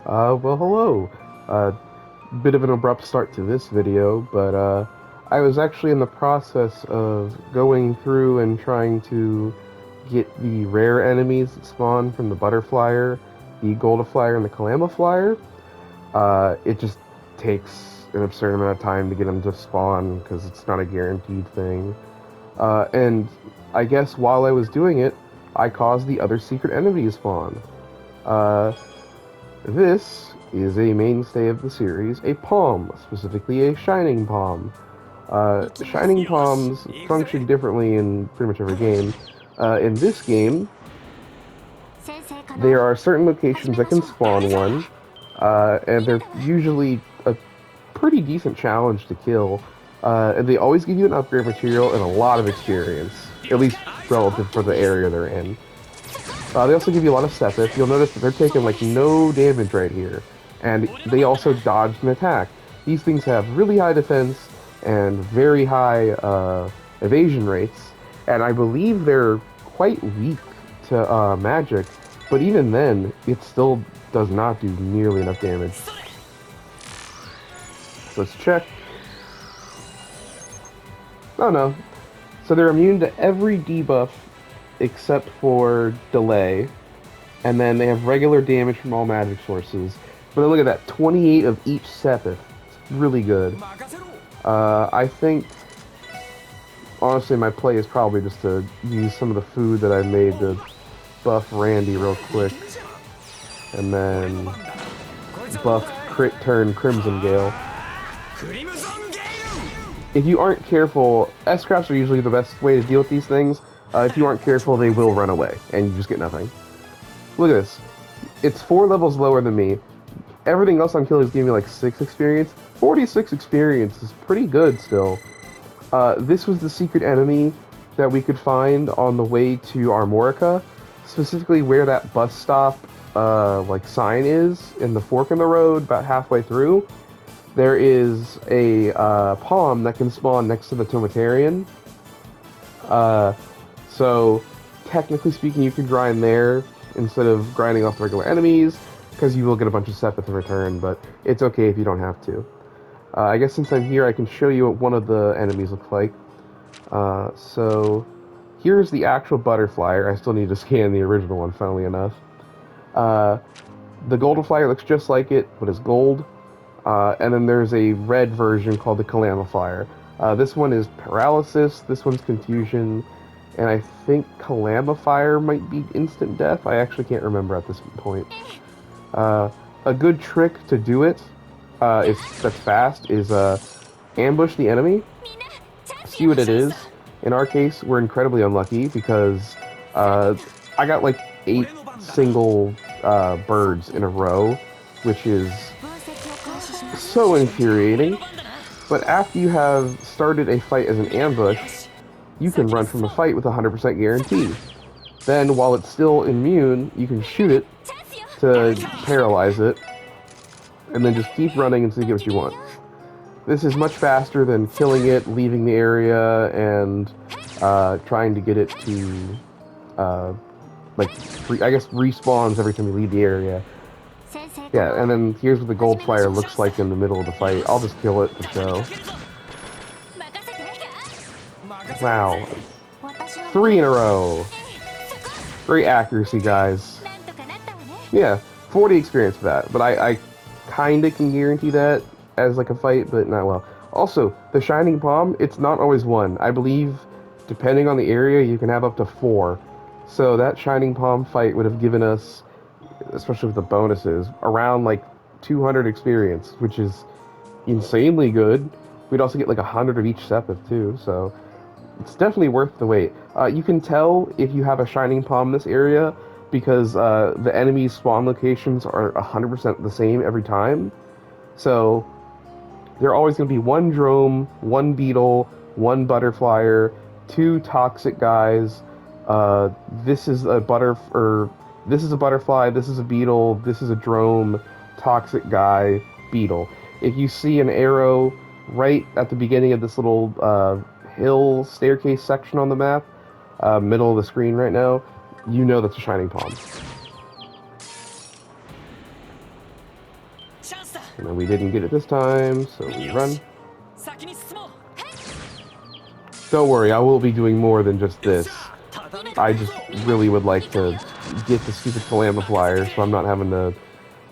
Well, hello. Bit of an abrupt start to this video, but I was actually in the process of going through and trying to get the rare enemies that spawn from the Butterflyer, the Goldaflyer, and the Calamaflyer. It just takes an absurd amount of time to get them to spawn because it's not a guaranteed thing. And I guess while I was doing it, I caused the other secret enemy to spawn. Uh, this is a mainstay of the series, a palm, specifically a shining palm. Shining palms function differently in pretty much every game. In this game, there are certain locations that can spawn one, and they're usually a pretty decent challenge to kill. And they always give you an upgrade material and a lot of experience, at least relative for the area they're in. They also give you a lot of Sepith. You'll notice that they're taking like no damage right here. And they also dodge an attack. These things have really high defense and very high evasion rates. And I believe they're quite weak to magic. But even then, it still does not do nearly enough damage. So let's check. Oh no. So they're immune to every debuff except for delay, and then they have regular damage from all magic sources. But look at that, 28 of each Sepith. It's really good. I think, honestly, my play is probably just to use some of the food that I made to buff Randy real quick, and then buff Crit Turn Crimson Gale. If you aren't careful, S-Craps are usually the best way to deal with these things. If you aren't careful, they will run away, and you just get nothing. Look at this. It's 4 levels lower than me. Everything else I'm killing is giving me like 6 experience. 46 experience is pretty good still. This was the secret enemy that we could find on the way to Armorica, specifically where that bus stop like sign is in the fork in the road about halfway through. There is a palm that can spawn next to the Tomatarian. So, technically speaking, you can grind there instead of grinding off the regular enemies, because you will get a bunch of Sepith in return, but it's okay if you don't have to. I guess since I'm here, I can show you what one of the enemies looks like. So, here's the actual Butterflyer. I still need to scan the original one, funnily enough. The Goldaflyer looks just like it, but it's gold. And then there's a red version called the Calamaflyer. This one is Paralysis, this one's Confusion, and I think Calamafire might be Instant Death. I actually can't remember at this point. A good trick to do it, that's fast, is ambush the enemy, see what it is. In our case, we're incredibly unlucky because I got like 8 single birds in a row, which is so infuriating. But after you have started a fight as an ambush, you can run from a fight with a 100% guarantee. Then, while it's still immune, you can shoot it to paralyze it, and then just keep running until you get what you want. This is much faster than killing it, leaving the area, and trying to get it to, I guess respawns every time you leave the area. Yeah, and then here's what the Goldflyer looks like in the middle of the fight. I'll just kill it to show. Wow. 3 in a row. Great accuracy, guys. Yeah, 40 experience for that, but I kinda can guarantee that as like a fight, but not well. Also, the Shining Palm, it's not always 1. I believe, depending on the area, you can have up to 4. So that Shining Palm fight would have given us, especially with the bonuses, around like 200 experience, which is insanely good. We'd also get like 100 of each Sepith too, so it's definitely worth the wait. You can tell if you have a Shining Palm in this area because the enemy spawn locations are 100% the same every time. So there are always going to be 1 Drome, 1 Beetle, 1 Butterflyer, 2 Toxic guys. This is a this is a Butterfly, this is a Beetle, this is a Drome, Toxic guy, Beetle. If you see an arrow right at the beginning of this little hill staircase section on the map, middle of the screen right now, you know that's a Shining Palm. And then we didn't get it this time, so we run. Don't worry, I will be doing more than just this. I just really would like to get the stupid Kalama flyer so I'm not having to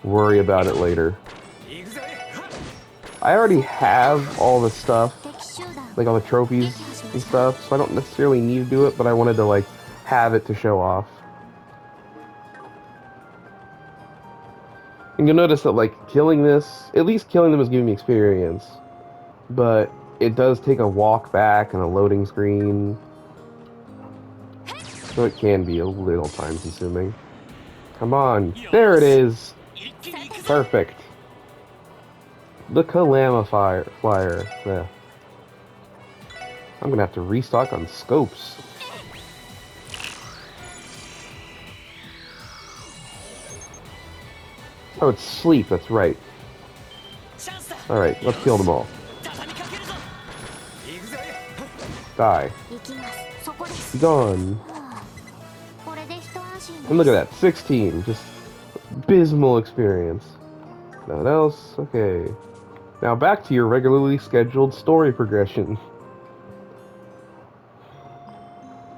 worry about it later. I already have all the stuff, like all the trophies and stuff, so I don't necessarily need to do it, but I wanted to like have it to show off. And you'll notice that like killing this, at least killing them is giving me experience, but it does take a walk back and a loading screen, so it can be a little time consuming. Come on, there it is! Perfect. The Kalama flyer. Yeah. I'm gonna have to restock on scopes. Oh, it's sleep, that's right. Alright, let's kill them all. Die. Be gone. And look at that, 16. Just abysmal experience. Nothing else? Okay. Now back to your regularly scheduled story progression.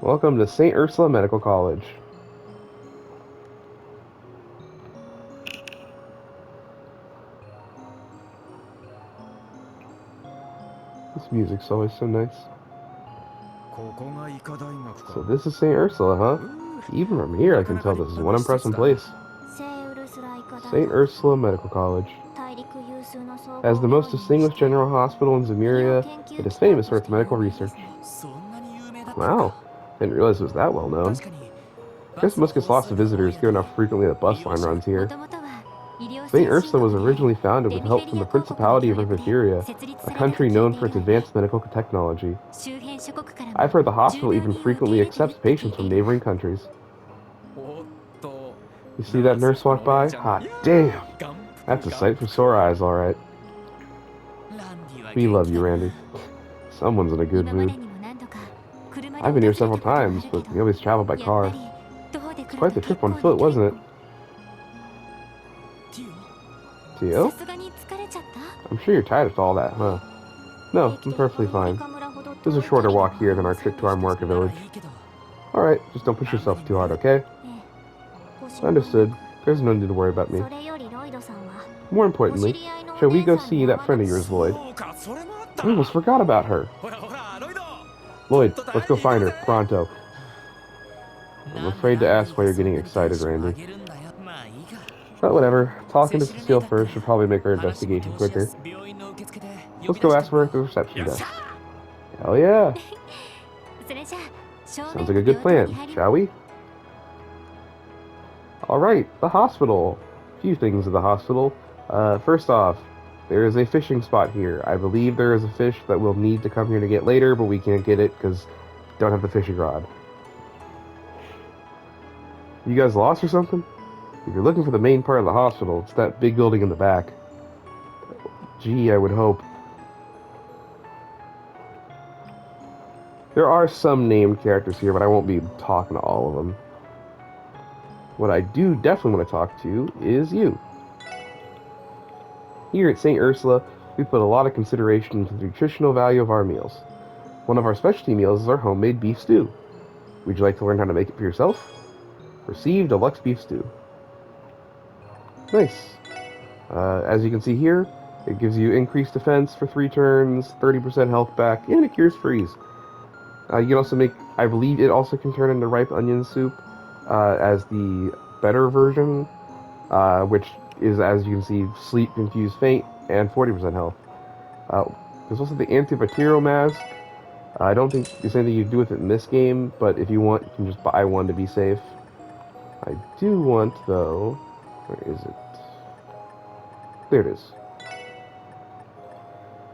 Welcome to St. Ursula Medical College. This music's always so nice. So this is St. Ursula, huh? Even from here I can tell this is one impressive place. St. Ursula Medical College. As the most distinguished general hospital in Zemuria, it is famous for its medical research. Wow, didn't realize it was that well known. Guess must get lots of visitors given how frequently the bus line runs here. St. Ursula was originally founded with help from the Principality of Rivateria, a country known for its advanced medical technology. I've heard the hospital even frequently accepts patients from neighboring countries. You see that nurse walk by? Hot damn! That's a sight for sore eyes, alright. We love you, Randy. Someone's in a good mood. I've been here several times, but we always travel by car. It's quite the trip on foot, wasn't it? Tio? I'm sure you're tired of all that, huh? No, I'm perfectly fine. There's a shorter walk here than our trip to our market village. Alright, just don't push yourself too hard, okay? Understood. There's no need to worry about me. More importantly, shall we go see that friend of yours, Lloyd? I almost forgot about her. Lloyd, let's go find her, pronto. I'm afraid to ask why you're getting excited, Randy. But whatever, talking to Cecile first should probably make our investigation quicker. Let's go ask her at the reception desk. Hell yeah! Sounds like a good plan, shall we? Alright, the hospital. A few things at the hospital. First off, there is a fishing spot here. I believe there is a fish that we'll need to come here to get later, but we can't get it because we don't have the fishing rod. You guys lost or something? If you're looking for the main part of the hospital, it's that big building in the back. Gee, I would hope. There are some named characters here, but I won't be talking to all of them. What I do definitely want to talk to is you. Here at St. Ursula, we put a lot of consideration into the nutritional value of our meals. One of our specialty meals is our homemade beef stew. Would you like to learn how to make it for yourself? Receive deluxe beef stew. Nice. As you can see here, it gives you increased defense for 3 turns, 30% health back, and it cures freeze. You can also make, I believe it also can turn into ripe onion soup as the better version, which is, as you can see, sleep, confuse, faint, and 40% health. There's also the antibacterial mask. I don't think there's anything you can do with it in this game, but if you want, you can just buy one to be safe. I do want, though, where is it? There it is.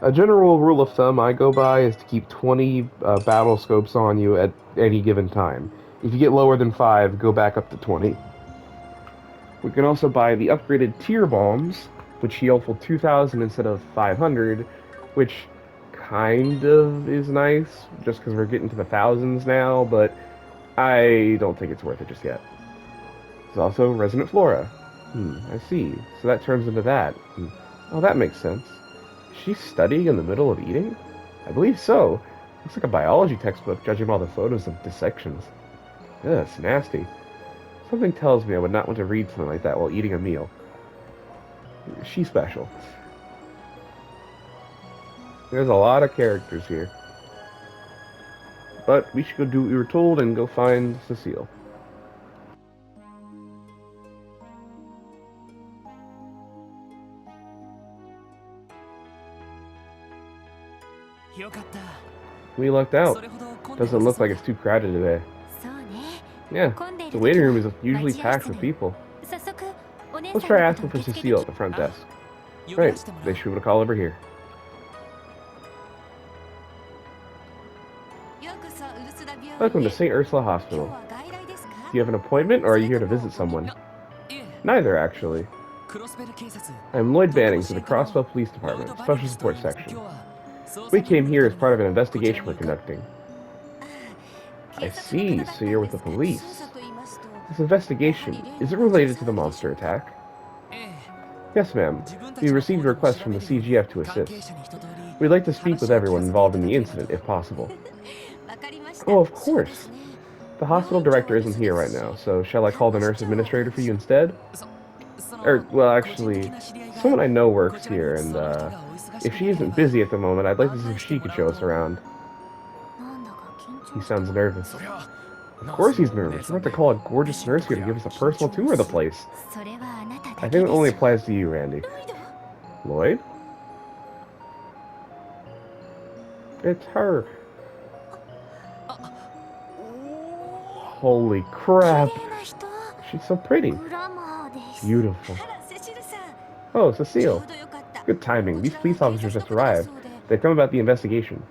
A general rule of thumb I go by is to keep 20 battle scopes on you at any given time. If you get lower than 5, go back up to 20. We can also buy the upgraded tier bombs, which heal for 2,000 instead of 500, which kind of is nice, just because we're getting to the thousands now, but I don't think it's worth it just yet. There's also Resonant Flora. I see. So that turns into that. Oh, that makes sense. Is she studying in the middle of eating? I believe so. Looks like a biology textbook, judging by all the photos of dissections. Ugh, it's nasty. Something tells me I would not want to read something like that while eating a meal. She's special. There's a lot of characters here. But we should go do what we were told and go find Cecile. We lucked out. Doesn't look like it's too crowded today. Yeah, the waiting room is usually packed with people. Let's try asking for Cecile at the front desk. Right, they should be able to call over here. Welcome to St. Ursula Hospital. Do you have an appointment, or are you here to visit someone? Neither, actually. I'm Lloyd Banning to the Crossbell Police Department, Special Support Section. We came here as part of an investigation we're conducting. I see, so you're with the police. This investigation, is it related to the monster attack? Yes, ma'am. We received a request from the CGF to assist. We'd like to speak with everyone involved in the incident, if possible. Oh, of course. The hospital director isn't here right now, so shall I call the nurse administrator for you instead? Well, actually, someone I know works here, and, if she isn't busy at the moment, I'd like to see if she could show us around. He sounds nervous. Of course he's nervous. We're about to call a gorgeous nurse here to give us a personal tour of the place. I think it only applies to you, Randy. Lloyd? It's her. Holy crap. She's so pretty. Beautiful. Oh, Cecile. Good timing. These police officers just arrived. They've come about the investigation.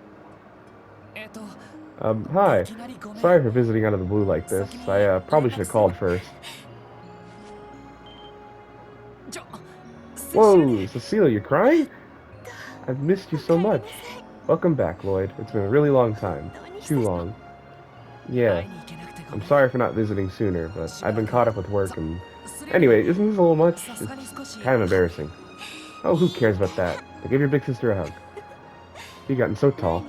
Hi. Sorry for visiting out of the blue like this. I, probably should have called first. Whoa, Cecile, you're crying? I've missed you so much. Welcome back, Lloyd. It's been a really long time. Too long. Yeah. I'm sorry for not visiting sooner, but I've been caught up with work and... Anyway, isn't this a little much? It's kind of embarrassing. Oh, who cares about that? I'll give your big sister a hug. You've gotten so tall.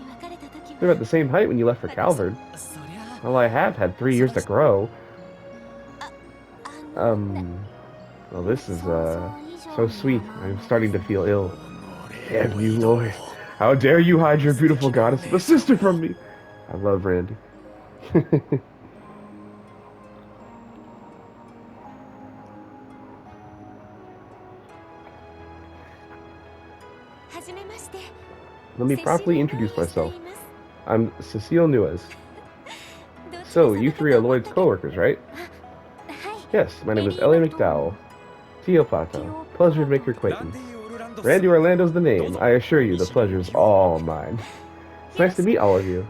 They're about the same height when you left for Calvard. Well, I have had 3 years to grow. Well, this is, so sweet. I'm starting to feel ill. Damn you, Lloyd. How dare you hide your beautiful goddess of a sister from me? I love Randy. Let me properly introduce myself. I'm Cecile Nuez. So, you three are Lloyd's co-workers, right? Yes, my name is Ellie McDowell. Tio Pato. Pleasure to make your acquaintance. Randy Orlando's the name. I assure you, the pleasure's all mine. It's nice to meet all of you.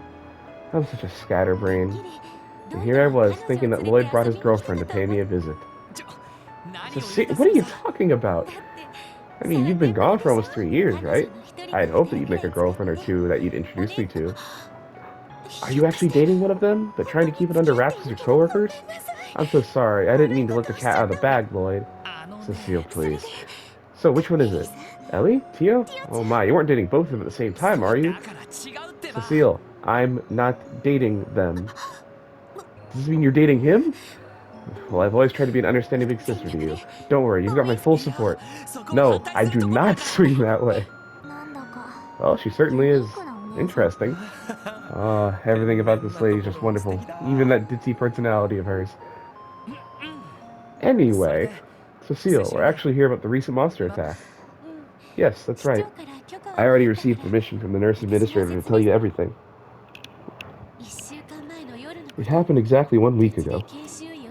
I'm such a scatterbrain. And here I was, thinking that Lloyd brought his girlfriend to pay me a visit. What are you talking about? I mean, you've been gone for almost 3 years, right? I'd hoped that you'd make a girlfriend or two that you'd introduce me to. Are you actually dating one of them, but trying to keep it under wraps as your coworkers? I'm so sorry. I didn't mean to let the cat out of the bag, Lloyd. Cecile, please. So, which one is it? Ellie? Tio? Oh my, you weren't dating both of them at the same time, are you? Cecile, I'm not dating them. Does this mean you're dating him? Well, I've always tried to be an understanding big sister to you. Don't worry, you've got my full support. No, I do not swing that way. Well, she certainly is. Interesting. Everything about this lady is just wonderful. Even that ditzy personality of hers. Anyway, Cecile, we're actually here about the recent monster attack. Yes, that's right. I already received permission from the nurse administrator to tell you everything. It happened exactly 1 week ago.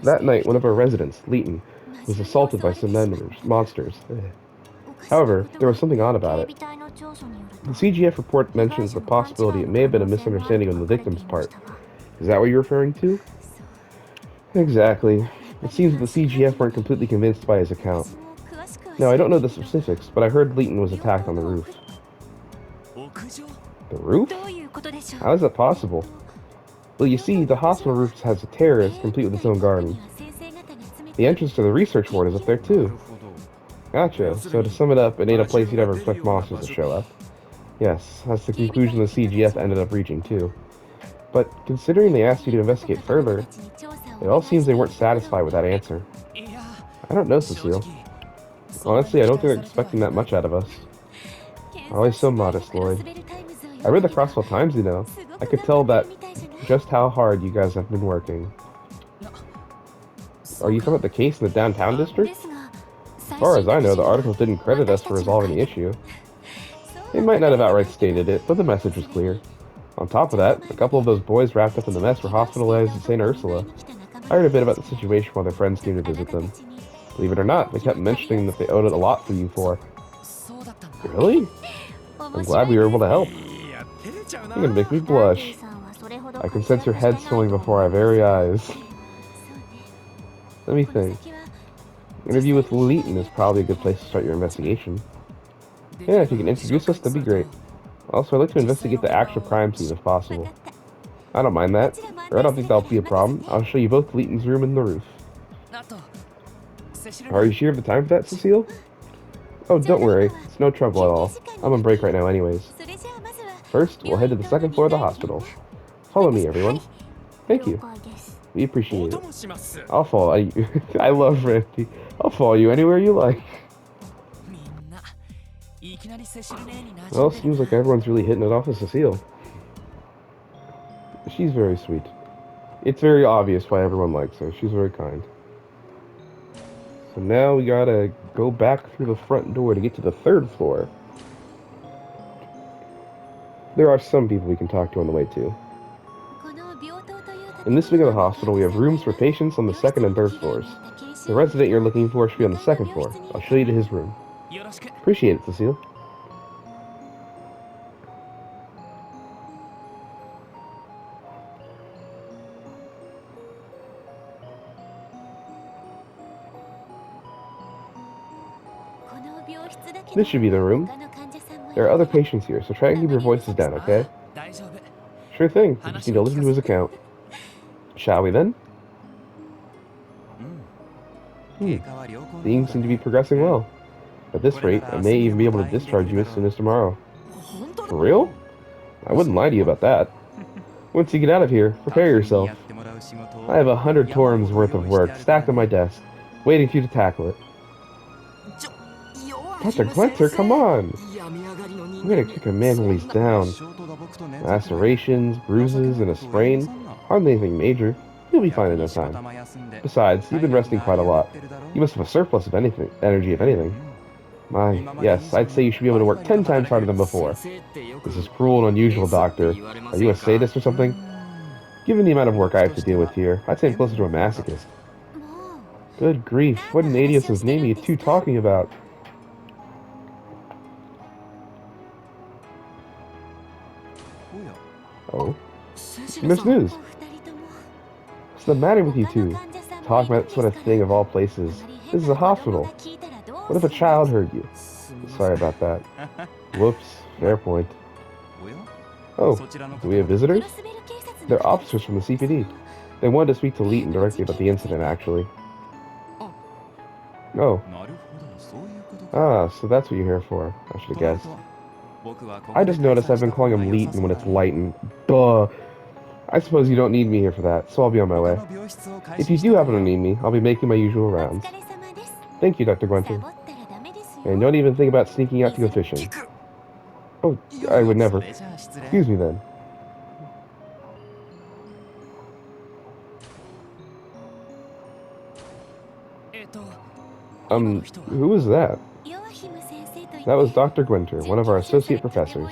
That night, one of our residents, Leighton, was assaulted by some monsters. However, there was something odd about it. The CGF report mentions the possibility it may have been a misunderstanding on the victim's part. Is that what you're referring to? Exactly. It seems that the CGF weren't completely convinced by his account. Now, I don't know the specifics, but I heard Leighton was attacked on the roof. The roof? How is that possible? Well, you see, the hospital roof has a terrace complete with its own garden. The entrance to the research ward is up there too. Gotcha. So to sum it up, it ain't a place you'd ever expect monsters to show up. Yes, that's the conclusion the CGF ended up reaching too. But considering they asked you to investigate further, it all seems they weren't satisfied with that answer. I don't know, Cecile. Honestly, I don't think they're expecting that much out of us. Always so modest, Lloyd. I read the Crossville Times, you know. I could tell that just how hard you guys have been working. Are you talking about the case in the downtown district? As far as I know, the articles didn't credit us for resolving the issue. They might not have outright stated it, but the message was clear. On top of that, a couple of those boys wrapped up in the mess were hospitalized at St. Ursula. I heard a bit about the situation while their friends came to visit them. Believe it or not, they kept mentioning that they owed it a lot for you for. Really? I'm glad we were able to help. You're gonna make me blush. I can sense your head swimming before our very eyes. Let me think. Interview with Leeton is probably a good place to start your investigation. Yeah, if you can introduce us, that'd be great. Also, I'd like to investigate the actual crime scene if possible. I don't mind that, or I don't think that'll be a problem. I'll show you both Leeton's room and the roof. Are you sure you have the time for that, Cecile? Oh, don't worry. It's no trouble at all. I'm on break right now anyways. First, we'll head to the second floor of the hospital. Follow me, everyone. Thank you. We appreciate it. I'll follow you. I love Randy. I'll follow you anywhere you like. Well, seems like everyone's really hitting it off with Cecile. She's very sweet. It's very obvious why everyone likes her. She's very kind. So now we gotta go back through the front door to get to the third floor. There are some people we can talk to on the way too. In this wing of the hospital, we have rooms for patients on the second and third floors. The resident you're looking for should be on the second floor. I'll show you to his room. Appreciate it, Cecile. This should be the room. There are other patients here, so try and keep your voices down, okay? Sure thing. We just need to listen to his account. Shall we then? Things seem to be progressing well. At this rate, I may even be able to discharge you as soon as tomorrow. For real? I wouldn't lie to you about that. Once you get out of here, prepare yourself. I have 100 torrents worth of work stacked on my desk, waiting for you to tackle it. Dr. Glinter, come on! I'm gonna kick a man while he's down. Lacerations, bruises, and a sprain. Hardly anything major. You'll be fine in no time. Besides, you've been resting quite a lot. You must have a surplus of energy, if anything. My, yes, I'd say you should be able to work 10 times harder than before. This is cruel and unusual, Doctor. Are you a sadist or something? Given the amount of work I have to deal with here, I'd say I'm closer to a masochist. Good grief, what an alias's name are you two talking about? Oh? Miss News! What's the matter with you two? Talk about that sort of thing of all places. This is a hospital. What if a child heard you? Sorry about that. Whoops, fair point. Oh, do we have visitors? They're officers from the CPD. They wanted to speak to Leeton directly about the incident, actually. Oh. Ah, so that's what you're here for. I should have guessed. I just noticed I've been calling him Leeton when it's Lighton. Duh. I suppose you don't need me here for that, so I'll be on my way. If you do happen to need me, I'll be making my usual rounds. Thank you, Dr. Gwenter. And don't even think about sneaking out to go fishing. Oh, I would never. Excuse me then. Who was that? That was Dr. Gwenter, one of our associate professors.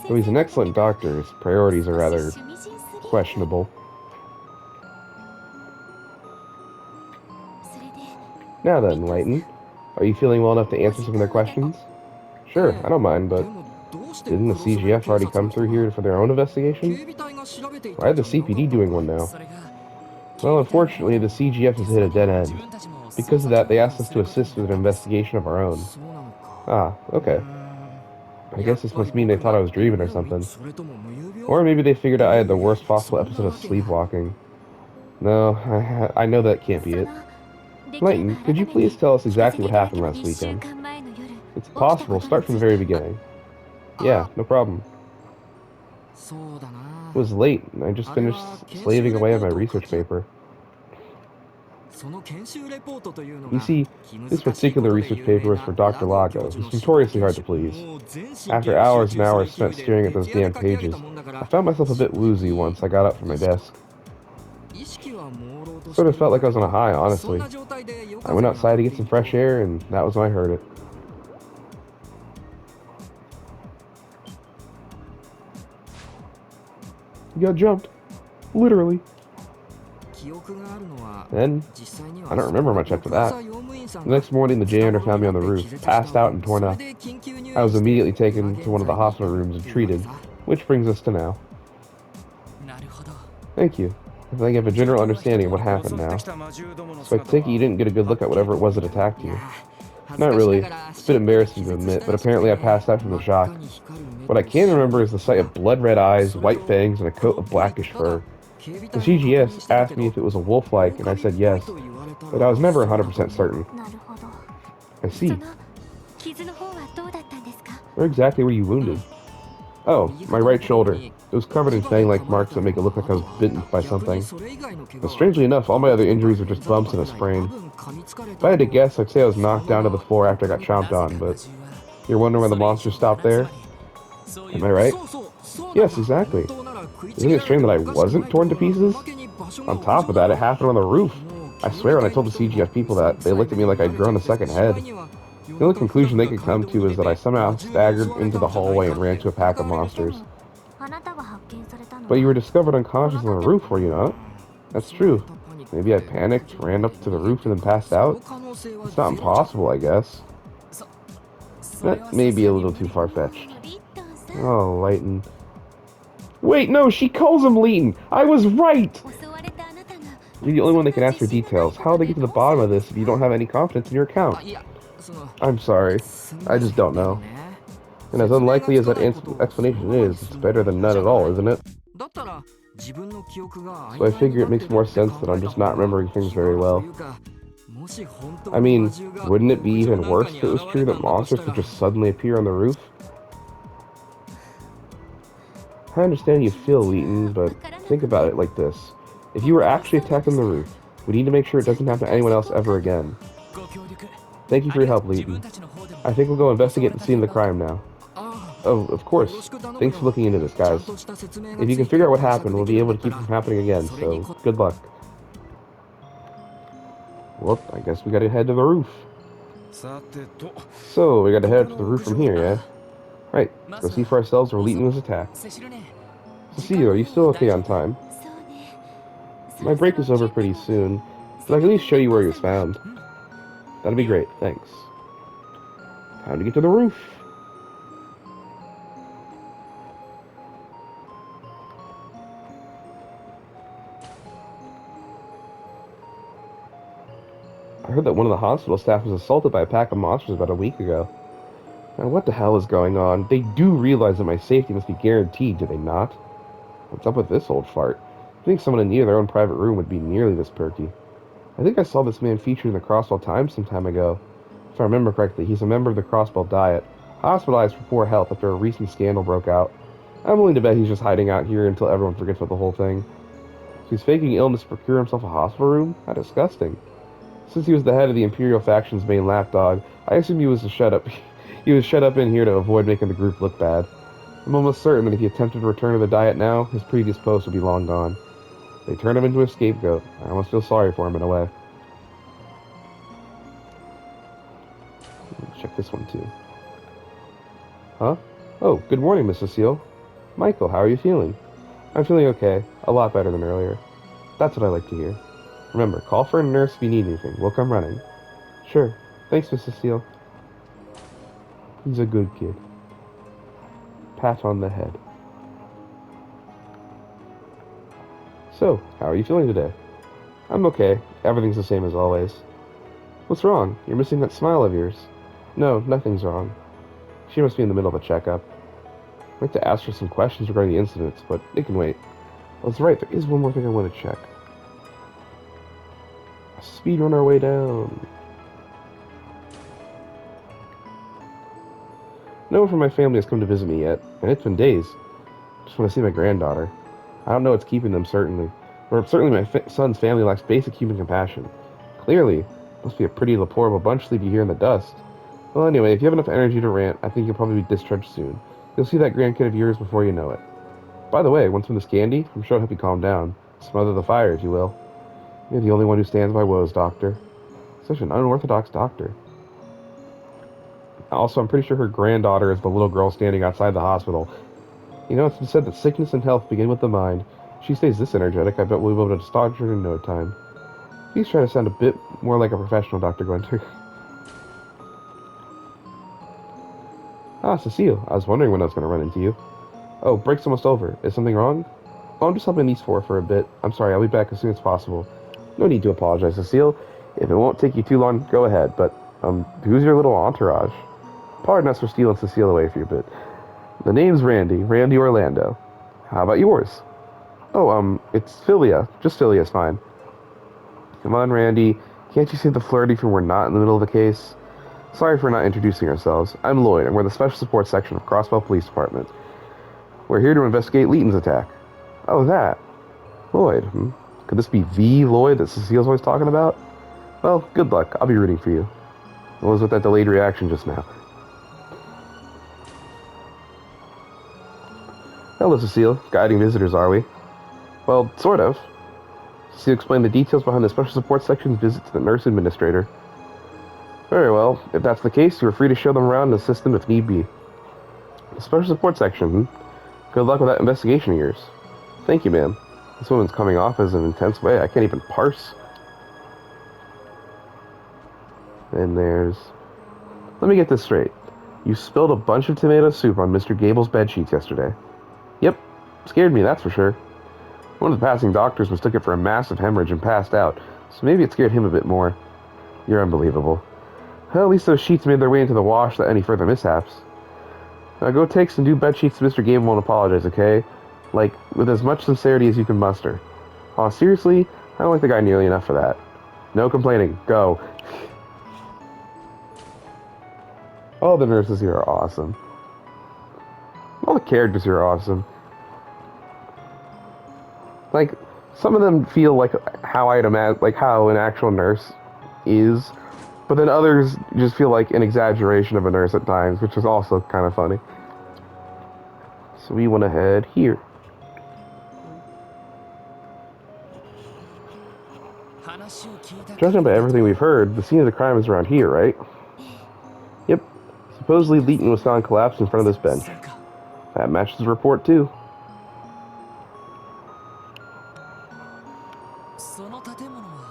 Though he's an excellent doctor, his priorities are rather questionable. Now then, Layton, are you feeling well enough to answer some of their questions? Sure, I don't mind, but didn't the CGF already come through here for their own investigation? Why are the CPD doing one now? Well, unfortunately, the CGF has hit a dead end. Because of that, they asked us to assist with an investigation of our own. Ah, okay. I guess this must mean they thought I was dreaming or something. Or maybe they figured out I had the worst possible episode of sleepwalking. No, I know that can't be it. Layton, could you please tell us exactly what happened last weekend? It's possible. Start from the very beginning. Yeah, no problem. It was late, and I just finished slaving away on my research paper. You see, this particular research paper was for Dr. Lago, who's notoriously hard to please. After hours and hours spent staring at those damn pages, I found myself a bit woozy once I got up from my desk. Sort of felt like I was on a high, honestly. I went outside to get some fresh air, and that was when I heard it. You got jumped. Literally. Then, I don't remember much after that. The next morning, the janitor found me on the roof, passed out and torn up. I was immediately taken to one of the hospital rooms and treated, which brings us to now. Thank you. I think I have a general understanding of what happened now. So I take it you didn't get a good look at whatever it was that attacked you. Not really. It's a bit embarrassing to admit, but apparently I passed out from the shock. What I can remember is the sight of blood-red eyes, white fangs, and a coat of blackish fur. The CGS asked me if it was a wolf-like, and I said yes, but I was never 100% certain. I see. Where exactly were you wounded? Oh, my right shoulder. It was covered in fang-like marks that make it look like I was bitten by something. But strangely enough, all my other injuries were just bumps and a sprain. If I had to guess, I'd say I was knocked down to the floor after I got chomped on, but you're wondering why the monster stopped there? Am I right? Yes, exactly. Isn't it strange that I wasn't torn to pieces? On top of that, it happened on the roof. I swear when I told the CGF people that, they looked at me like I'd grown a second head. The only conclusion they could come to is that I somehow staggered into the hallway and ran to a pack of monsters. But you were discovered unconscious on the roof, were you not? That's true. Maybe I panicked, ran up to the roof, and then passed out? It's not impossible, I guess. That may be a little too far-fetched. Oh, Layton. Wait, no, she calls him Layton! I was right! You're the only one that can ask for details. How will they get to the bottom of this if you don't have any confidence in your account? I'm sorry. I just don't know. And as unlikely as that explanation is, it's better than none at all, isn't it? So I figure it makes more sense that I'm just not remembering things very well. I mean, wouldn't it be even worse if it was true that monsters could just suddenly appear on the roof? I understand you feel, Wheaton, but think about it like this. If you were actually attacked on the roof, we need to make sure it doesn't happen to anyone else ever again. Thank you for your help, Wheaton. I think we'll go investigate the scene of the crime now. Oh, of course. Thanks for looking into this, guys. If you can figure out what happened, we'll be able to keep it from happening again, so good luck. Well, I guess we gotta head to the roof. So, we gotta head up to the roof from here, yeah? Right, go see for ourselves where Leighton was attacked. Cecile, are you still okay on time? My break is over pretty soon, but I can at least show you where he was found. That'd be great, thanks. Time to get to the roof. I heard that one of the hospital staff was assaulted by a pack of monsters about a week ago. Now, what the hell is going on? They do realize that my safety must be guaranteed, do they not? What's up with this old fart? I think someone in need of their own private room would be nearly this perky. I think I saw this man featured in the Crossbell Times some time ago. If I remember correctly, he's a member of the Crossbell Diet, hospitalized for poor health after a recent scandal broke out. I'm willing to bet he's just hiding out here until everyone forgets about the whole thing. He's faking illness to procure himself a hospital room? How disgusting. Since he was the head of the Imperial faction's main lapdog, I assume he was shut up in here to avoid making the group look bad. I'm almost certain that if he attempted to return to the Diet now, his previous post would be long gone. They turned him into a scapegoat. I almost feel sorry for him in a way. Check this one too. Huh? Oh, good morning, Miss Cecile. Michael, how are you feeling? I'm feeling okay. A lot better than earlier. That's what I like to hear. Remember, call for a nurse if you need anything. We'll come running. Sure. Thanks, Miss Cecile. He's a good kid. Pat on the head. So, how are you feeling today? I'm okay. Everything's the same as always. What's wrong? You're missing that smile of yours. No, nothing's wrong. She must be in the middle of a checkup. I'd like to ask her some questions regarding the incidents, but it can wait. Oh, that's right, there is one more thing I want to check. A Speed run our way down. No one from my family has come to visit me yet, and it's been days. Just want to see my granddaughter. I don't know what's keeping them, certainly. Or certainly my son's family lacks basic human compassion. Clearly, must be a pretty deplorable bunch sleeping here in the dust. Well, anyway, if you have enough energy to rant, I think you'll probably be discharged soon. You'll see that grandkid of yours before you know it. By the way, want some of this candy? I'm sure it'll help you calm down. Smother the fire, if you will. You're the only one who stands by woes, Doctor. Such an unorthodox doctor. Also, I'm pretty sure her granddaughter is the little girl standing outside the hospital. You know, it's been said that sickness and health begin with the mind. If she stays this energetic, I bet we'll be able to start her in no time. Please try to sound a bit more like a professional, Dr. Gwenter. Ah, Cecile. I was wondering when I was going to run into you. Oh, break's almost over. Is something wrong? Oh, I'm just helping these four for a bit. I'm sorry, I'll be back as soon as possible. No need to apologize, Cecile. If it won't take you too long, go ahead. But, who's your little entourage? Pardon us for stealing Cecile away for you a bit. The name's Randy. Randy Orlando. How about yours? Oh, it's Philia. Just Philia's fine. Come on, Randy. Can't you see the flirty from we're not in the middle of the case? Sorry for not introducing ourselves. I'm Lloyd, and we're the Special Support Section of Crossbell Police Department. We're here to investigate Leighton's attack. Oh, that. Lloyd, Could this be the Lloyd that Cecile's always talking about? Well, good luck. I'll be rooting for you. What was with that delayed reaction just now? Hello, Cecile. Guiding visitors, are we? Well, sort of. Cecile explained the details behind the Special Support Section's visit to the nurse administrator. Very well. If that's the case, you are free to show them around and assist them if need be. The Special Support Section, Good luck with that investigation of yours. Thank you, ma'am. This woman's coming off as an intense way. I can't even parse. And there's... Let me get this straight. You spilled a bunch of tomato soup on Mr. Gable's bedsheets yesterday. Yep. Scared me, that's for sure. One of the passing doctors mistook it for a massive hemorrhage and passed out, so maybe it scared him a bit more. You're unbelievable. Well, at least those sheets made their way into the wash without any further mishaps. Now go take some new bedsheets to Mr. Gable and apologize, okay? Like, with as much sincerity as you can muster. Aw, seriously? I don't like the guy nearly enough for that. No complaining. Go. All the nurses here are awesome. All the characters here are awesome. Like, some of them feel like how I'd imagine, like how an actual nurse is, but then others just feel like an exaggeration of a nurse at times, which is also kind of funny. So we want to head here. Judging by everything we've heard, the scene of the crime is around here, right? Yep. Supposedly Leighton was found collapsed in front of this bench. That matches the report, too.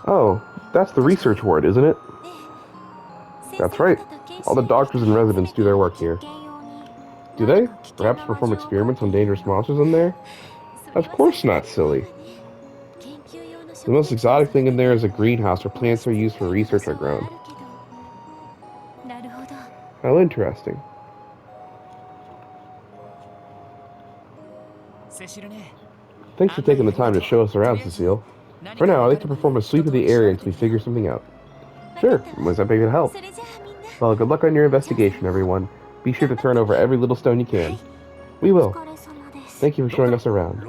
Oh, that's the research ward, isn't it? That's right. All the doctors and residents do their work here. Do they? Perhaps perform experiments on dangerous monsters in there? Of course not, silly. The most exotic thing in there is a greenhouse where plants are used for research are grown. How interesting. Thanks for taking the time to show us around, Cecile. For now, I'd like to perform a sweep of the area until we figure something out. Sure, was that big to help? Well, good luck on your investigation, everyone. Be sure to turn over every little stone you can. We will. Thank you for showing us around.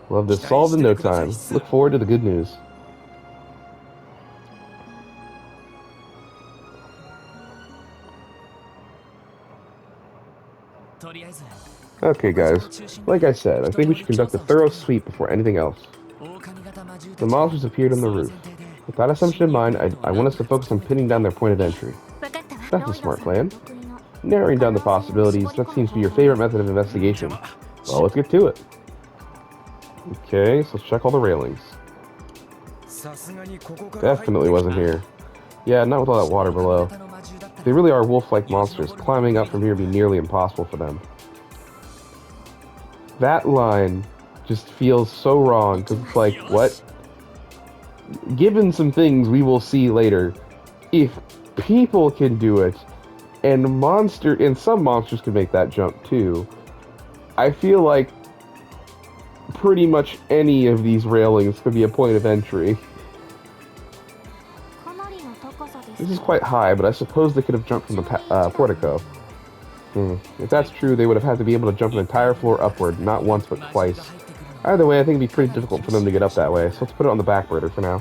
We'll have this solved in no time. Look forward to the good news. Okay, guys. Like I said, I think we should conduct a thorough sweep before anything else. The monsters appeared on the roof. With that assumption in mind, I want us to focus on pinning down their point of entry. That's a smart plan. Narrowing down the possibilities, that seems to be your favorite method of investigation. Well, let's get to it. Okay, so let's check all the railings. Definitely wasn't here. Yeah, not with all that water below. If they really are wolf-like monsters, climbing up from here would be nearly impossible for them. That line just feels so wrong, because it's like, what? Given some things we will see later, if people can do it, and some monsters can make that jump too, I feel like pretty much any of these railings could be a point of entry. This is quite high, but I suppose they could have jumped from the portico. If that's true, they would have had to be able to jump an entire floor upward, not once but twice. Either way, I think it'd be pretty difficult for them to get up that way, so let's put it on the back burner for now.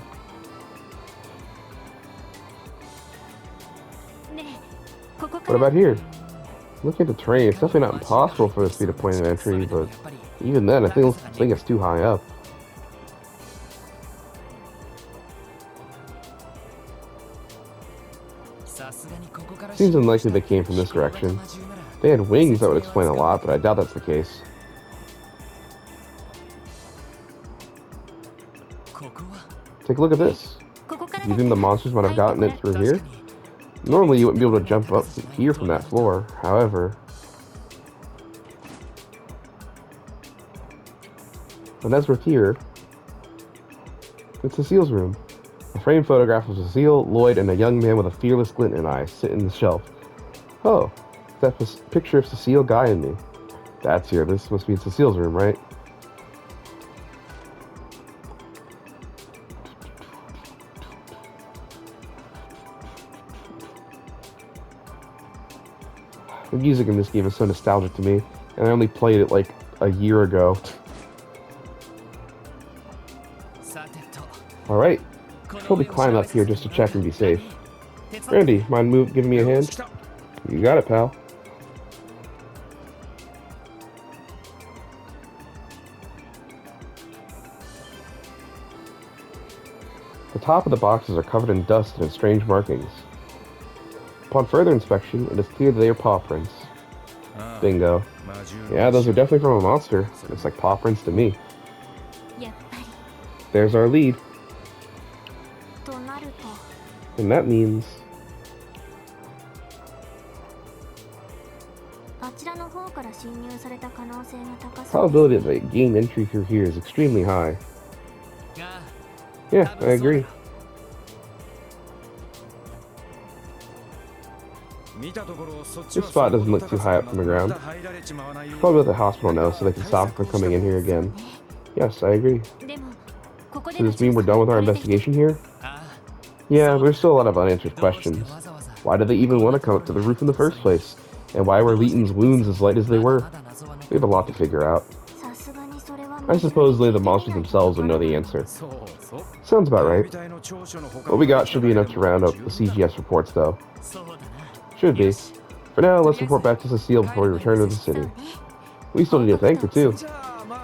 What about here? Looking at the terrain, it's definitely not impossible for this to be the point of entry, but even then, I think it's too high up. Seems unlikely they came from this direction. If they had wings, that would explain a lot, but I doubt that's the case. Take a look at this. Do you think the monsters might have gotten it through here? Normally, you wouldn't be able to jump up here from that floor. However, and as we're here, it's Cecile's room. A framed photograph of Cecile, Lloyd, and a young man with a fearless glint in eye sit in the shelf. Oh, that's a picture of Cecile, Guy, and me. That's here. This must be in Cecile's room, right? The music in this game is so nostalgic to me, and I only played it like a year ago. Alright, probably climb up here just to check and be safe. Randy, mind giving me a hand? You got it, pal. The top of the boxes are covered in dust and strange markings. Upon further inspection, it is clear that they are paw prints. Bingo. Yeah, those are definitely from a monster. Looks like paw prints to me. There's our lead. And that means... probability that they gain entry through here is extremely high. Yeah, I agree. This spot doesn't look too high up from the ground. Probably let the hospital know so they can stop from coming in here again. Yes, I agree. Does this mean we're done with our investigation here? Yeah, there's still a lot of unanswered questions. Why did they even want to come up to the roof in the first place? And why were Leighton's wounds as light as they were? We have a lot to figure out. I suppose the monsters themselves would know the answer. Sounds about right. What we got should be enough to round up the CGS reports, though. Should be. For now, let's report back to Cecile before we return to the city. We still need to thank her, too.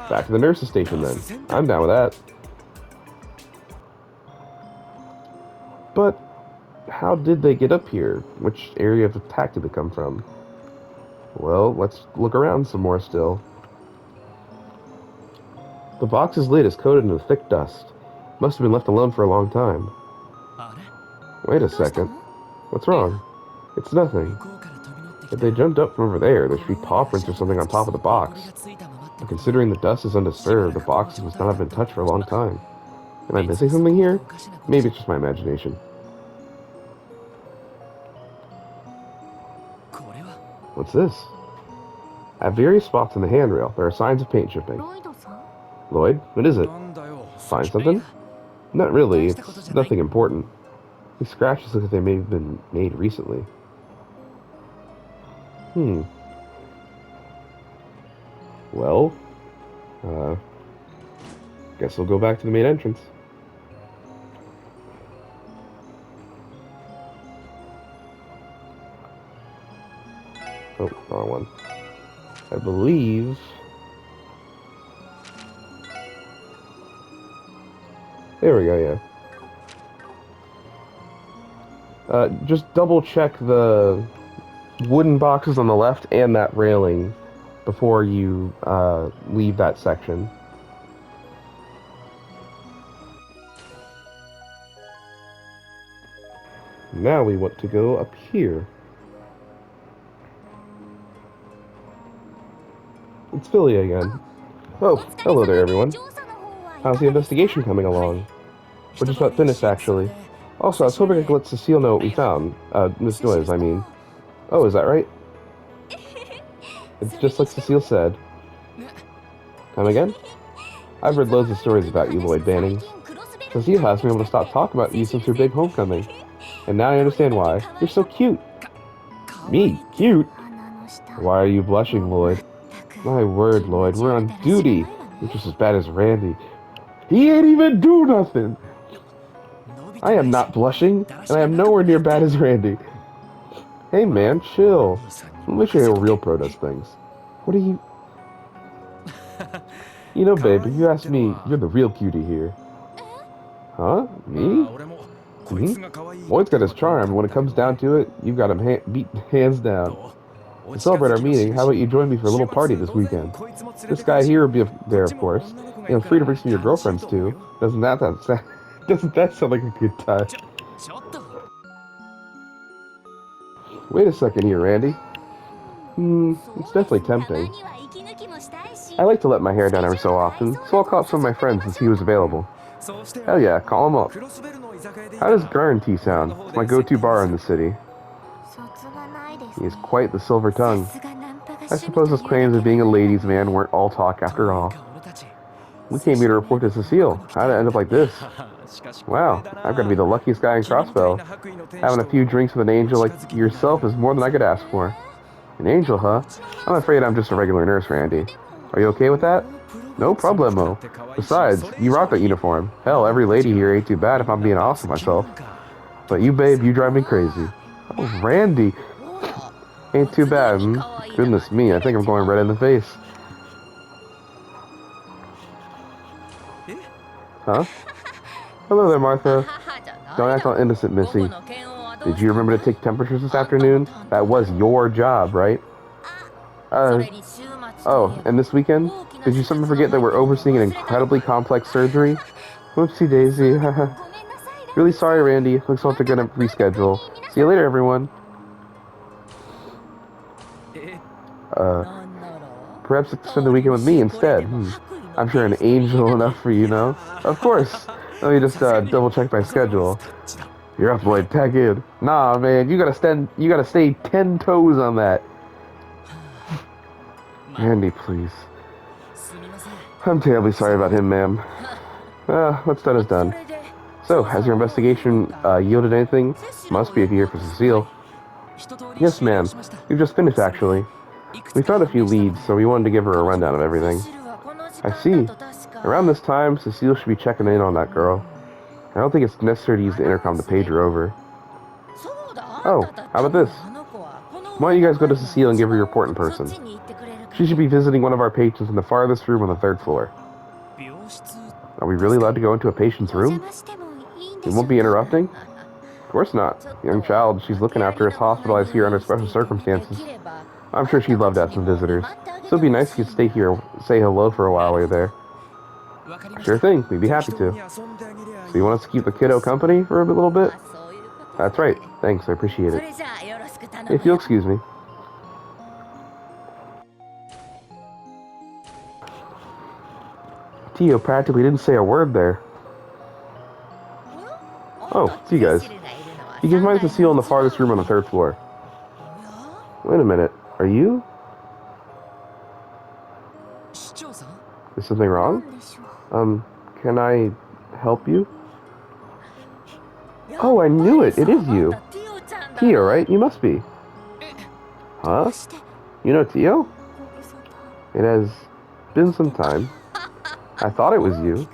Back to the nurse's station, then. I'm down with that. But how did they get up here? Which area of attack did they come from? Well, let's look around some more still. The box's lid is coated in thick dust. Must have been left alone for a long time. Wait a second. What's wrong? It's nothing. If they jumped up from over there should be paw prints or something on top of the box. But considering the dust is undisturbed, the box must not have been touched for a long time. Am I missing something here? Maybe it's just my imagination. What's this? At various spots in the handrail, there are signs of paint chipping. Lloyd, what is it? Find something? Not really, it's nothing important. These scratches look like they may have been made recently. Well, guess we'll go back to the main entrance. Oh, wrong one. I believe... there we go, yeah. Just double check the wooden boxes on the left and that railing before you leave that section. Now we want to go up here. It's Philly again. Oh, hello there, everyone. How's the investigation coming along? We're just about finished, actually. Also, I was hoping I could let Cecile know what we found. Miss Noyes, I mean. Oh, is that right? It's just like Cecile said. Come again? I've read loads of stories about you, Lloyd Bannings. Cecile hasn't been able to stop talking about you since your big homecoming. And now I understand why. You're so cute. Me? Cute? Why are you blushing, Lloyd? My word, Lloyd, we're on duty. You're just as bad as Randy. He ain't even do nothing. I am not blushing, and I am nowhere near bad as Randy. Hey man, chill. Let me show you how a real pro does things. What are you... You know, babe, if you ask me, you're the real cutie here. Huh? Me? Hmm? Lloyd's got his charm, and when it comes down to it, you've got him beat hands down. To celebrate our meeting, how about you join me for a little party this weekend? This guy here will be there, of course. And feel free to bring some of your girlfriends too. Doesn't that sound like a good time? Wait a second here, Randy. It's definitely tempting. I like to let my hair down every so often, so I'll call up some of my friends and see who's available. Hell yeah, call them up. How does Guarantee sound? It's my go-to bar in the city. He has quite the silver tongue. I suppose his claims of being a ladies' man weren't all talk after all. We came here to report to Cecile. How'd it end up like this? Wow, I've got to be the luckiest guy in Crossbell. Having a few drinks with an angel like yourself is more than I could ask for. An angel, huh? I'm afraid I'm just a regular nurse, Randy. Are you okay with that? No problemo. Besides, you rock that uniform. Hell, every lady here ain't too bad if I'm being honest with myself. But you, babe, you drive me crazy. Oh, Randy. Ain't too bad, hmm? Goodness me, I think I'm going red in the face. Huh? Hello there, Martha. Don't act all innocent, Missy. Did you remember to take temperatures this afternoon? That was your job, right? Oh, and this weekend? Did you somehow forget that we're overseeing an incredibly complex surgery? Whoopsie daisy. Really sorry, Randy. Looks like they're gonna reschedule. See you later, everyone. Perhaps spend the weekend with me instead. I'm sure an angel enough for you, know? Of course. Let me just double check my schedule. You're up, Lloyd. Tag in. Nah, man, you gotta stay 10 toes on that. Randy, please. I'm terribly sorry about him, ma'am. What's done is done. So, has your investigation yielded anything? Must be if you're here for Cecile. Yes, ma'am. We've just finished, actually. We found a few leads, so we wanted to give her a rundown of everything. I see. Around this time, Cecile should be checking in on that girl. I don't think it's necessary to use the intercom to page her over. Oh, how about this? Why don't you guys go to Cecile and give her your report in person? She should be visiting one of our patients in the farthest room on the 3rd floor. Are we really allowed to go into a patient's room? We won't be interrupting? Of course not. The young child she's looking after is hospitalized here under special circumstances. I'm sure she'd love to have some visitors, so it'd be nice if you could stay here, say hello for a while while you're there. Sure thing, we'd be happy to. So you want us to keep the kiddo company for a little bit? That's right. Thanks, I appreciate it. If you'll excuse me. Tio practically didn't say a word there. Oh, see you guys. You can find Cecile in the farthest room on the 3rd floor. Wait a minute. Are you? Is something wrong? Can I help you? Oh, I knew it. It is you. Tio, right? You must be. Huh? You know Tio? It has been some time. I thought it was you.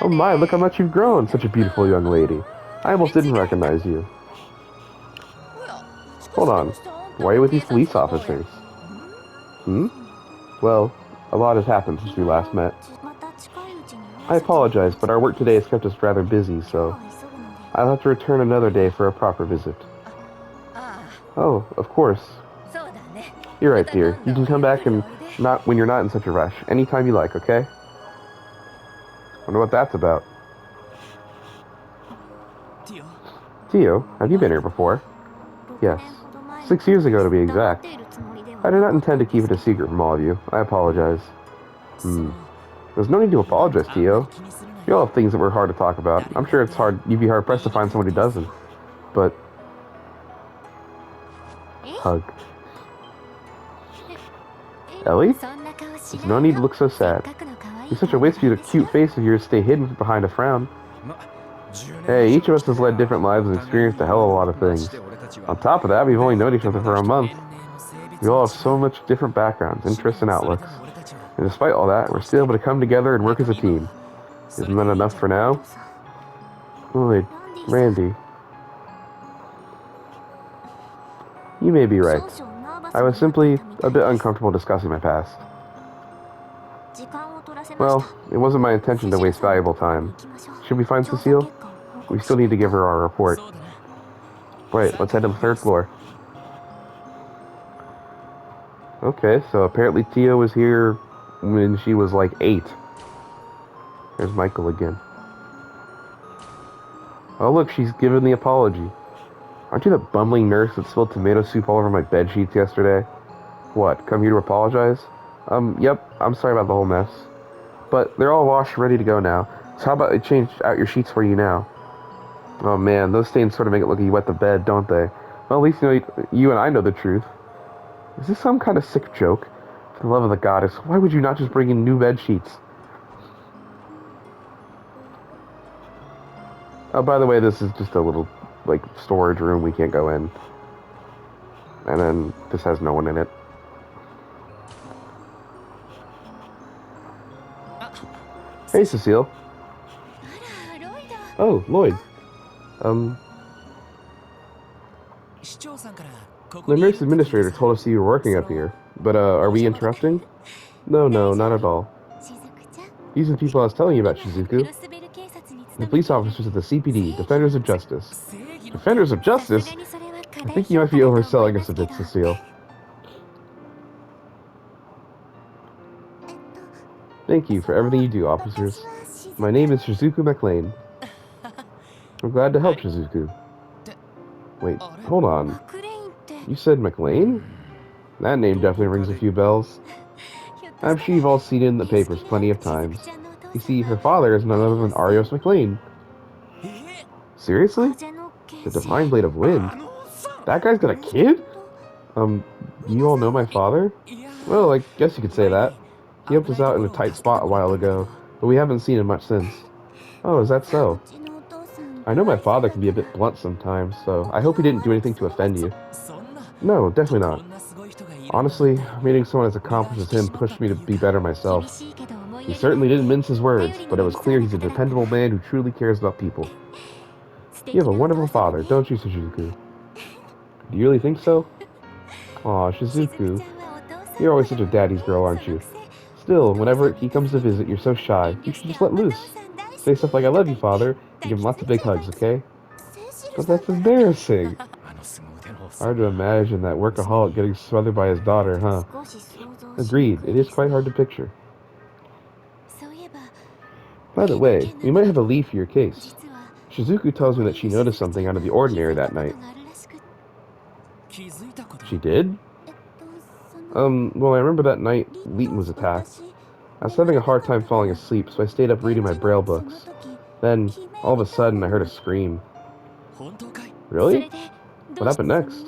Oh my, look how much you've grown. Such a beautiful young lady. I almost didn't recognize you. Hold on. Why are you with these police officers? Well, a lot has happened since we last met. I apologize, but our work today has kept us rather busy, so I'll have to return another day for a proper visit. Oh, of course. You're right, dear. You can come back and not when you're not in such a rush. Anytime you like, okay? Wonder what that's about. Tio, have you been here before? Yes. 6 years ago, to be exact. I did not intend to keep it a secret from all of you. I apologize. There's no need to apologize, Tio. We all have things that were hard to talk about. I'm sure you'd be hard-pressed to find someone who doesn't. But... Hug. Ellie? There's no need to look so sad. It's such a waste for you to cute face of yours to stay hidden behind a frown. Hey, each of us has led different lives and experienced a hell of a lot of things. On top of that, we've only known each other for a month. We all have so much different backgrounds, interests, and outlooks. And despite all that, we're still able to come together and work as a team. Isn't that enough for now? Lloyd, Randy, you may be right. I was simply a bit uncomfortable discussing my past. Well, it wasn't my intention to waste valuable time. Should we find Cecile? We still need to give her our report. Right, let's head to the third floor. Okay, so apparently Tia was here when she was like 8. There's Michael again. Oh look, she's given the apology. Aren't you the bumbling nurse that spilled tomato soup all over my bed sheets yesterday? What, come here to apologize? Yep, I'm sorry about the whole mess. But they're all washed, ready to go now. So how about I change out your sheets for you now? Oh man, those stains sort of make it look like you wet the bed, don't they? Well, at least you and I know the truth. Is this some kind of sick joke? For the love of the goddess, why would you not just bring in new bed sheets? Oh, by the way, this is just a little, like, storage room we can't go in. And then this has no one in it. Hey, Cecile. Oh, Lloyd. The nurse administrator told us you were working up here. But, are we interrupting? No, not at all. These are the people I was telling you about, Shizuku. The police officers of the CPD, Defenders of Justice. Defenders of Justice? I think you might be overselling us a bit, Cecile. Thank you for everything you do, officers. My name is Shizuku McLean. I'm glad to help, Shizuku. Wait, hold on. You said McLean? That name definitely rings a few bells. I'm sure you've all seen it in the papers plenty of times. You see, her father is none other than Arios McLean. Seriously? The Divine Blade of Wind? That guy's got a kid? You all know my father? Well, I guess you could say that. He helped us out in a tight spot a while ago, but we haven't seen him much since. Oh, is that so? I know my father can be a bit blunt sometimes, so I hope he didn't do anything to offend you. No, definitely not. Honestly, meeting someone as accomplished as him pushed me to be better myself. He certainly didn't mince his words, but it was clear he's a dependable man who truly cares about people. You have a wonderful father, don't you, Shizuku? Do you really think so? Aw, Shizuku. You're always such a daddy's girl, aren't you? Still, whenever he comes to visit, you're so shy. You should just let loose. Say stuff like, I love you, father, and give him lots of big hugs, okay? But that's embarrassing. Hard to imagine that workaholic getting smothered by his daughter, huh? Agreed, it is quite hard to picture. By the way, we might have a lead for your case. Shizuku tells me that she noticed something out of the ordinary that night. She did? Well, I remember that night Wheaton was attacked. I was having a hard time falling asleep, so I stayed up reading my braille books. Then, all of a sudden, I heard a scream. Really? What happened next?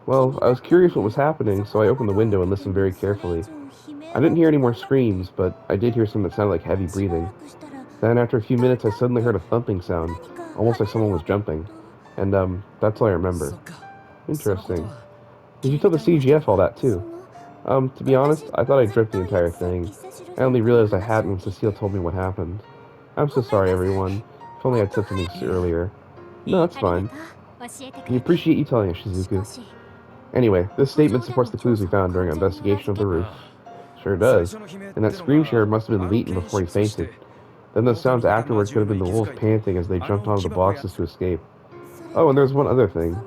Well, I was curious what was happening, so I opened the window and listened very carefully. I didn't hear any more screams, but I did hear something that sounded like heavy breathing. Then, after a few minutes, I suddenly heard a thumping sound, almost like someone was jumping. And, that's all I remember. Interesting. Did you tell the CGF all that, too? To be honest, I thought I dreamt the entire thing. I only realized I hadn't when Cecile told me what happened. I'm so sorry, everyone. If only I'd said something earlier. No, that's fine. We appreciate you telling us, Shizuku. Anyway, this statement supports the clues we found during our investigation of the roof. Sure does. And that scream share must have been Wheaton before he fainted. Then those sounds afterwards could have been the wolves panting as they jumped onto the boxes to escape. Oh, and there's one other thing.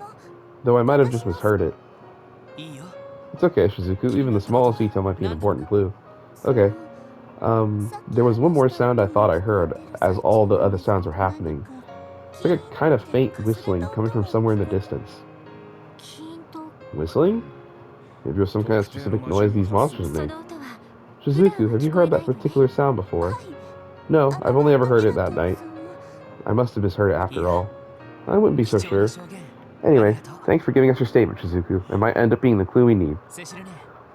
Though I might have just misheard it. It's okay, Shizuku. Even the smallest detail might be an important clue. Okay. There was one more sound I thought I heard as all the other sounds were happening. It's like a kind of faint whistling coming from somewhere in the distance. Whistling? Maybe it was some kind of specific noise these monsters make. Shizuku, have you heard that particular sound before? No, I've only ever heard it that night. I must have misheard it after all. I wouldn't be so sure. Anyway, thanks for giving us your statement, Shizuku. It might end up being the clue we need.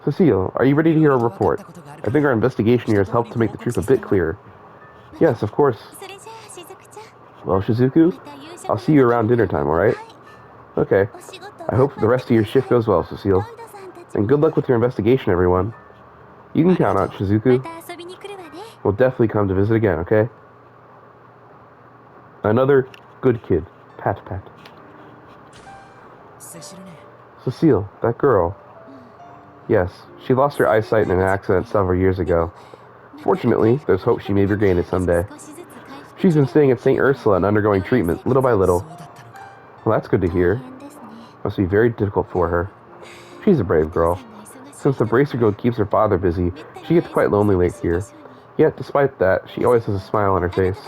Cecile, are you ready to hear a report? I think our investigation here has helped to make the truth a bit clearer. Yes, of course. Well, Shizuku, I'll see you around dinner time, alright? Okay. I hope the rest of your shift goes well, Cecile. And good luck with your investigation, everyone. You can count on Shizuku. We'll definitely come to visit again, okay? Another good kid. Pat, pat. Cecile, that girl. Yes, she lost her eyesight in an accident several years ago. Fortunately, there's hope she may regain it someday. She's been staying at St. Ursula and undergoing treatment, little by little. Well, that's good to hear. Must be very difficult for her. She's a brave girl. Since the bracer guild keeps her father busy, she gets quite lonely late here. Yet, despite that, she always has a smile on her face.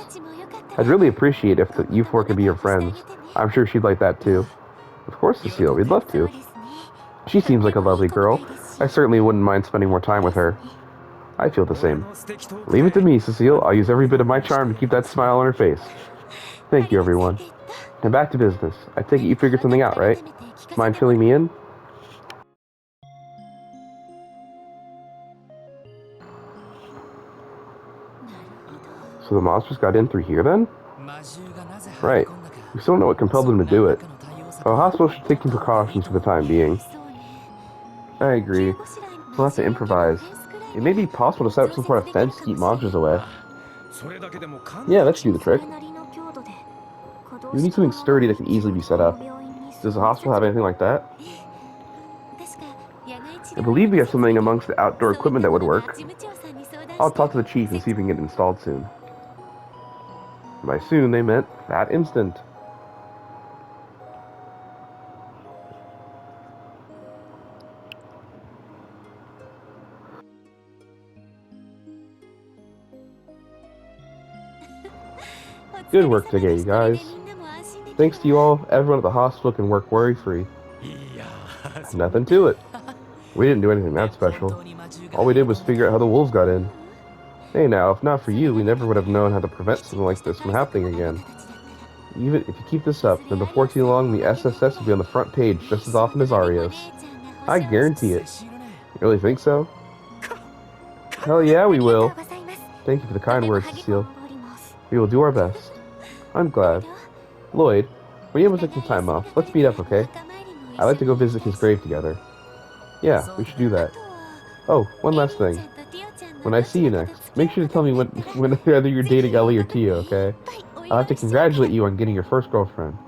I'd really appreciate if you four could be her friends. I'm sure she'd like that too. Of course, Cecile, we'd love to. She seems like a lovely girl. I certainly wouldn't mind spending more time with her. I feel the same. Leave it to me, Cecile. I'll use every bit of my charm to keep that smile on her face. Thank you, everyone. Now back to business. I take it you figured something out, right? Mind filling me in? So the monsters got in through here then? Right. We still don't know what compelled them to do it. The hospital should take some precautions for the time being. I agree. We'll have to improvise. It may be possible to set up some sort of fence to keep monsters away. Yeah, that should do the trick. We need something sturdy that can easily be set up. Does the hospital have anything like that? I believe we have something amongst the outdoor equipment that would work. I'll talk to the chief and see if we can get it installed soon. By soon, they meant that instant. Good work today, you guys. Thanks to you all, everyone at the hospital can work worry-free. Nothing to it. We didn't do anything that special. All we did was figure out how the wolves got in. Hey now, if not for you, we never would have known how to prevent something like this from happening again. Even if you keep this up, then before too long, the SSS will be on the front page just as often as Arios. I guarantee it. You really think so? Hell yeah, we will. Thank you for the kind words, Cecile. We will do our best. I'm glad. Lloyd, when you able to take some time off, let's meet up, okay? I'd like to go visit his grave together. Yeah, we should do that. Oh, one last thing. When I see you next, make sure to tell me whether you're dating Ellie or Tio, okay? I'll have to congratulate you on getting your first girlfriend.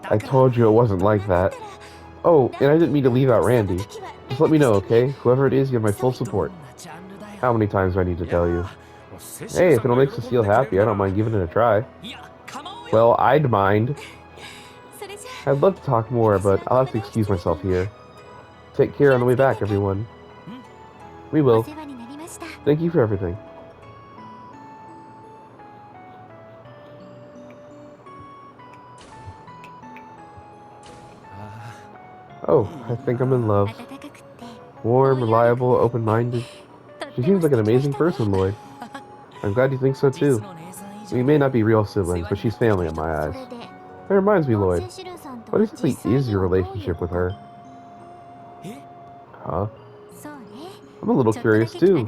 I told you it wasn't like that. Oh, and I didn't mean to leave out Randy. Just let me know, okay? Whoever it is, you have my full support. How many times do I need to tell you? Hey, if it'll make Cecile happy, I don't mind giving it a try. Well, I'd mind. I'd love to talk more, but I'll have to excuse myself here. Take care on the way back, everyone. We will. Thank you for everything. Oh, I think I'm in love. Warm, reliable, open-minded. She seems like an amazing person, Lloyd. I'm glad you think so too. We may not be real siblings, but she's family in my eyes. That reminds me, Lloyd. What exactly is your relationship with her? Huh? I'm a little curious too.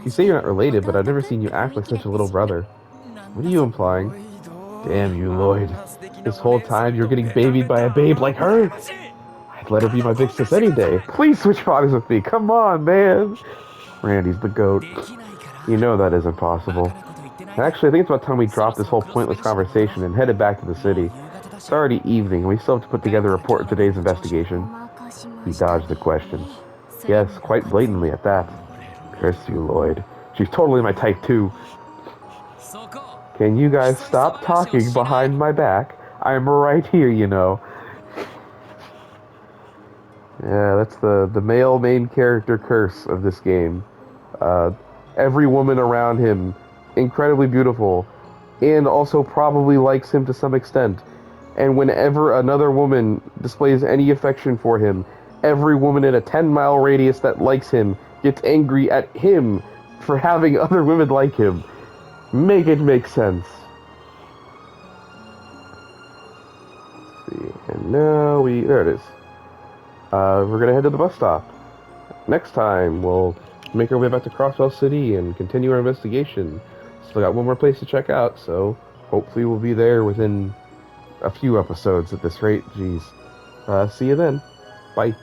You say you're not related, but I've never seen you act like such a little brother. What are you implying? Damn you, Lloyd. This whole time you're getting babied by a babe like her? I'd let her be my big sis any day. Please switch bodies with me. Come on, man. Randy's the goat. You know that isn't possible. Actually, I think it's about time we dropped this whole pointless conversation and headed back to the city. It's already evening, and we still have to put together a report of today's investigation. He dodged the question. Yes, quite blatantly at that. Curse you, Lloyd. She's totally my type, too. Can you guys stop talking behind my back? I'm right here, you know. Yeah, that's the male main character curse of this game. Uh, every woman around him, incredibly beautiful, and also probably likes him to some extent. And whenever another woman displays any affection for him, every woman in a 10-mile radius that likes him gets angry at him for having other women like him. Make it make sense. Let's see, and now there it is. We're gonna head to the bus stop. Next time, we'll make our way back to Crosswell City and continue our investigation. Still got one more place to check out, so hopefully we'll be there within a few episodes at this rate. Jeez. See you then. Bye.